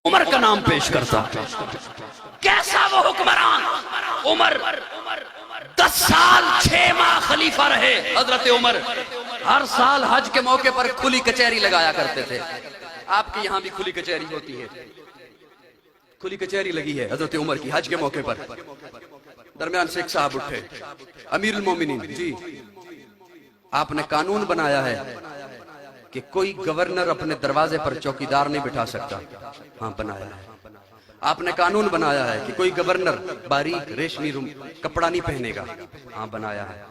उमर का नाम पेश करता। कैसा वो हुक्मरान उमर, 10 साल 6 माह खलीफा रहे हजरत उमर। हर साल हज के मौके पर खुली कचहरी लगाया करते थे। आपके यहां भी खुली कचहरी होती है? खुली कचहरी लगी है हजरत उमर की हज के मौके पर। दरमियान से एक साहब उठे, अमीरुल मोमिनीन जी, आपने कानून बनाया है कि कोई गवर्नर अपने दरवाजे पर चौकीदार नहीं बिठा सकता। हाँ बनाया है। आपने कानून बनाया है कि कोई गवर्नर बारीक रेशमी कपड़ा नहीं पहनेगा। हाँ बनाया है।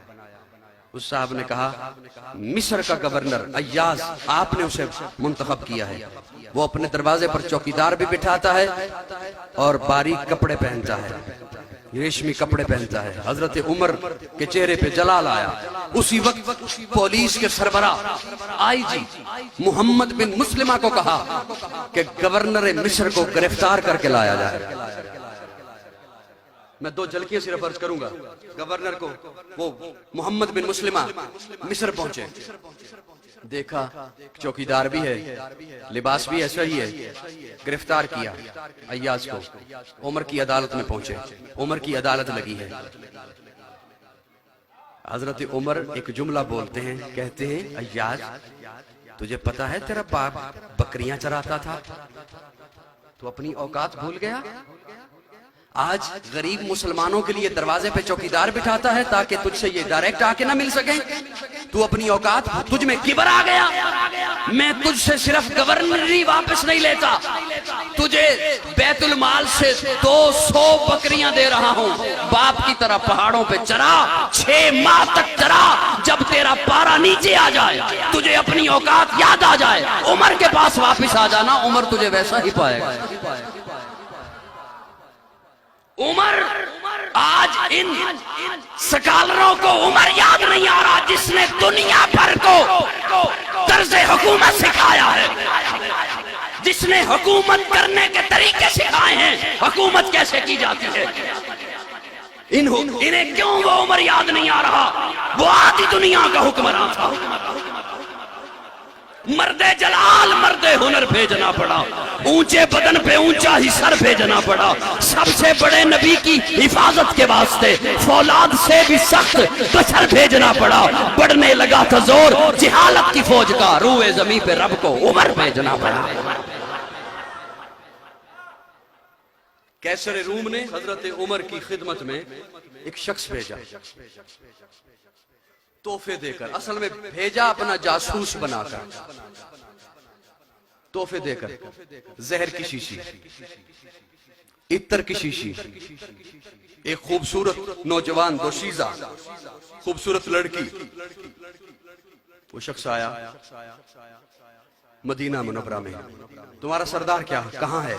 उस साहब ने कहा मिस्र का गवर्नर अय्याज, आपने उसे मुंतखब किया है। वो अपने दरवाजे पर चौकीदार भी बिठाता है और बारीक कपड़े पहनता है, रेशमी कपड़े पहनता है। हजरत उमर के चेहरे पे जलाल आया। उसी वक्त पुलिस के सरबरा आईजी मोहम्मद बिन मुस्लिमा को कहा कि गवर्नर मिस्र को गिरफ्तार करके लाया जाए। मैं 2 झलकियां सिर्फ अर्ज करूंगा। गवर्नर को वो मोहम्मद बिन मुस्लिमा मिस्र पहुंचे, देखा चौकीदार भी है, लिबास भी ऐसा ही है, गिरफ्तार किया अय्याज को। उमर की अदालत में पहुंचे, उमर की अदालत लगी है। हजरत उमर एक जुमला बोलते हैं, कहते हैं अय्याज तुझे पता है तेरा बाप बकरियां चराता था, तू अपनी औकात भूल गया। आज गरीब मुसलमानों के लिए दरवाजे पे चौकीदार बिठाता है ताकि तुझसे ये डायरेक्ट आके ना मिल सके। तू अपनी औकात, तुझ में किबर आ गया। मैं तुझसे सिर्फ गवर्नरी वापस नहीं लेता, तुझे बैतुल माल से 200 बकरियां दे रहा हूं। बाप की तरह पहाड़ों पे चरा, 6 माह तक चरा। जब तेरा पारा नीचे आ जाए, तुझे अपनी औकात याद आ जाए, उमर के पास वापिस आ जाना, उमर तुझे वैसा ही पाएगा। उमर, आज इन स्कॉलरों को उमर याद नहीं आ रहा जिसने दुनिया भर को तर्ज़े हुकूमत सिखाया है, जिसने हुकूमत करने के तरीके सिखाए हैं, हुकूमत कैसे की जाती है। इन्हें क्यों वो उमर याद नहीं आ रहा? वो आधी दुनिया का हुक्मरान था। मर्दे जलाल मर्दे हुनर भेजना पड़ा, ऊंचे बदन पे ऊंचा ही सर भेजना पड़ा। सबसे बड़े नबी की हिफाजत के वास्ते फौलाद से भी सख्त बशर भेजना पड़ा। बढ़ने लगा था जोर जिहालत की फौज का, रूए जमीन पे रब को उमर भेजना पड़ा। कैसर रूम ने हजरत उमर की खिदमत में एक शख्स भेजा तोहफे देकर, असल में भेजा अपना जासूस बनाकर, तोहफे देकर। जहर की शीशी, इत्तर की शीशी, एक खूबसूरत नौजवान दोशीजा, खूबसूरत लड़की। वो शख्स आया मदीना मुनव्वरा में, तुम्हारा सरदार क्या कहाँ है?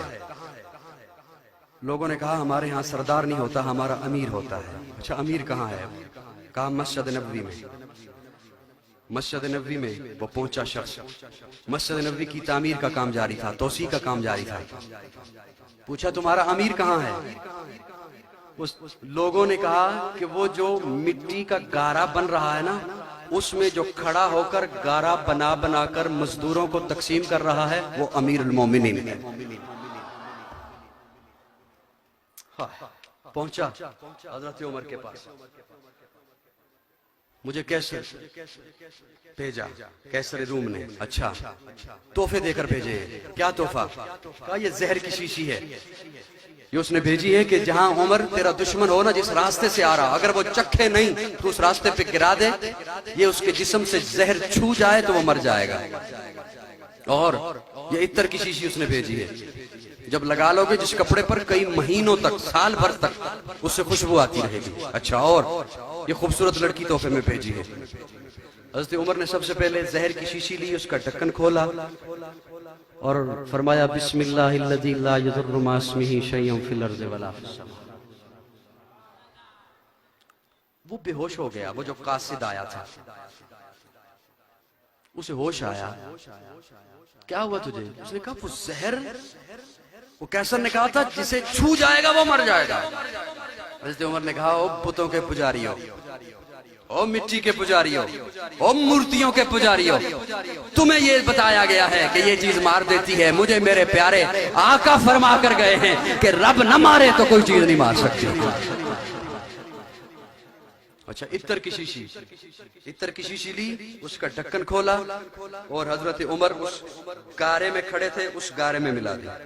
लोगों ने कहा हमारे यहाँ सरदार नहीं होता, हमारा अमीर होता है। अच्छा अमीर कहाँ है? कहा मस्जिद नबवी में। मस्जिद नबवी में वो पहुंचा शख्स, मस्जिद नबवी की तामीर का काम जारी था, तोसी का काम जारी था। पूछा तुम्हारा अमीर कहाँ है? उस लोगों ने कहा कि वो जो मिट्टी का गारा बन रहा है ना, उसमें जो खड़ा होकर गारा बना बनाकर मजदूरों को तकसीम कर रहा है, वो अमीरुल मोमिनीन है। पहुंचा हजरत उमर के पास, मुझे कैसर भेजा, कैसर रूम ने। अच्छा तोहफे देकर भेजे। क्या तोहफा? कहा ये जहर की शीशी है, ये उसने भेजी है कि जहां उमर तेरा दुश्मन हो ना, जिस रास्ते से आ रहा, अगर वो चखे नहीं तो उस रास्ते पे गिरा दे, ये उसके जिस्म से जहर छू जाए तो वो मर जाएगा। और ये इत्तर की शीशी उसने भेजी है, जब लगा लोगे जिस कपड़े पर कई महीनों तक, साल भर तक उससे खुशबू आती रहेगी। अच्छा और ये खूबसूरत लड़की तोहफे में भेजी है। हज़रत उमर ने सबसे पहले जहर की शीशी ली, उसका ढक्कन खोला और फरमाया बिस्मिल्लाहिल्लज़ी ला यज़ुर्रु मा इस्मिही शैउन फिल अर्ज़ि वला फिस समा। वो बेहोश हो गया, वो जो कासिद आया था, उसे होश आया। क्या हुआ तुझे? उसने कहा वो जहर, वो कैसर ने कहा था जिसे छू जाएगा वो मर जाएगा। हज़रत उमर ने कहा ओ पुतों के पुजारियों, ओ मिट्टी के पुजारियों, ओ मूर्तियों के पुजारियों, तुम्हें ये बताया गया है कि ये चीज मार देती है। मुझे मेरे प्यारे आका फरमा कर गए हैं कि रब न मारे तो कोई चीज नहीं मार सकती। अच्छा, इत्तर की शीशी, इत्तर की शीशी ली, उसका ढक्कन खोला और हजरत उमर उस गारे में खड़े थे, उस गारे में मिला दिया।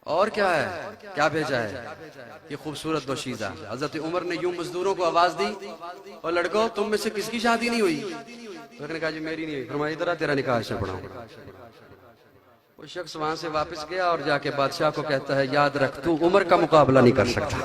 और क्या है, क्या भेजा है, ये खूबसूरत दोशीज़ा। हजरत उमर ने यूं मजदूरों को आवाज दी, और लड़कों तुम में से किसकी शादी नहीं हुई? उसने कहा जी मेरी नहीं हुई। फरमाया इधर आ, तेरा निकाह से पढ़ाऊंगा। वो शख्स वहां से वापस गया और जाके बादशाह को कहता है याद रख तू उमर का मुकाबला नहीं कर सकता।